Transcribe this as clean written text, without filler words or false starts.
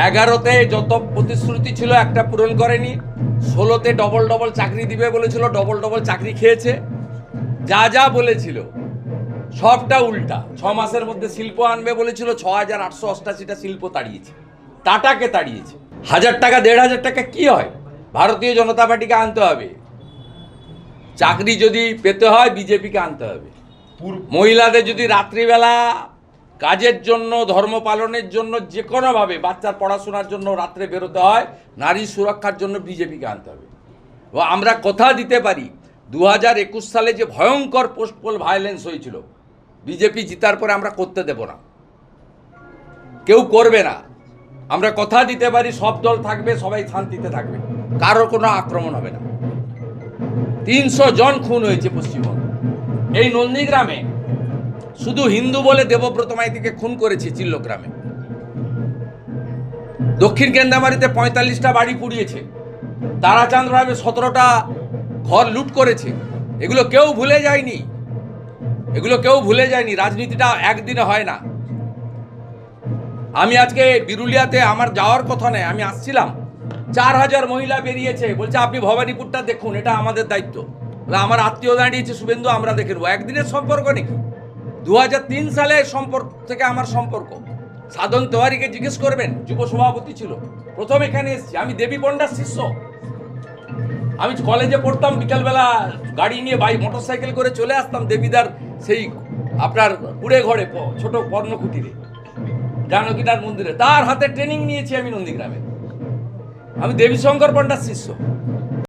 11তে যত প্রতিশ্রুতি ছিল একটা পূরণ করেনি, 16তে ডবল ডবল চাকরি দিবে বলেছিল, ডবল ডবল চাকরি খেয়েছে, যা যা বলেছিল সবটা উল্টা। 6 মাসের মধ্যে শিল্প আনবে বলেছিল, 6,888টা শিল্প তাড়িয়েছে, টাটাকে তাড়িয়েছে। 1000 টাকা 1,500 টাকা কি হয়? ভারতীয় জনতা পার্টিকে আনতে হবে। চাকরি যদি পেতে হয় বিজেপিকে আনতে হবে। মহিলাদের যদি রাত্রিবেলা কাজের জন্য, ধর্ম পালনের জন্য, যে কোনোভাবে বাচ্চার পড়াশোনার জন্য রাত্রে বেরোতে হয়, নারী সুরক্ষার জন্য বিজেপিকে আনতে হবে। ও আমরা কথা দিতে পারি 2021 সালে যে ভয়ঙ্কর পোস্ট পোল ভায়োলেন্স হয়েছিল, বিজেপি জিতার পরে আমরা করতে দেব না, কেউ করবে না। আমরা কথা দিতে পারি সব দল থাকবে, সবাই শান্তিতে থাকবে, কারোর কোনো আক্রমণ হবে না। 300 জন খুন হয়েছে পশ্চিমবঙ্গে। এই নন্দীগ্রামে শুধু হিন্দু বলে দেবব্রত মাইতিকে খুন করেছে চিল্লগ্রামে। দক্ষিণ কেন্দামারিতে 45টা বাড়ি পুড়িয়েছে। তারাচাঁদ গ্রামে 17টা ঘর লুট করেছে। এগুলো কেউ ভুলে যায়নি, এগুলো কেউ ভুলে যায়নি। রাজনীতিটা একদিনে হয় না। আমি আজকে বিরুলিয়াতে, আমার যাওয়ার কথা নেই, আমি আসছিলাম, 4000 মহিলা বেরিয়েছে, বলছে আপনি ভবানীপুরটা দেখুন, এটা আমাদের দায়িত্ব। আমার আত্মীয় দাঁড়িয়েছে, শুভেন্দু আমরা দেখে নেবো। একদিনের সম্পর্ক নাকি? 2003 সালে সম্পর্ক থেকে আমার সম্পর্ক। সাধন তেওয়ারিকে জিজ্ঞেস করবেন, যুব সভাপতি ছিল, প্রথম এখানে এসেছি। আমি দেবী পণ্ডার শিষ্য। আমি কলেজে পড়তাম, বিকালবেলা গাড়ি নিয়ে মোটরসাইকেল করে চলে আসতাম দেবীদার সেই আপনার কুড়ে ঘরে, ছোট কর্ণকুটিরে, জানকীনাথ মন্দিরে। তার হাতে ট্রেনিং নিয়েছি আমি নন্দীগ্রামে। আমি দেবী শঙ্কর পণ্ডার শিষ্য।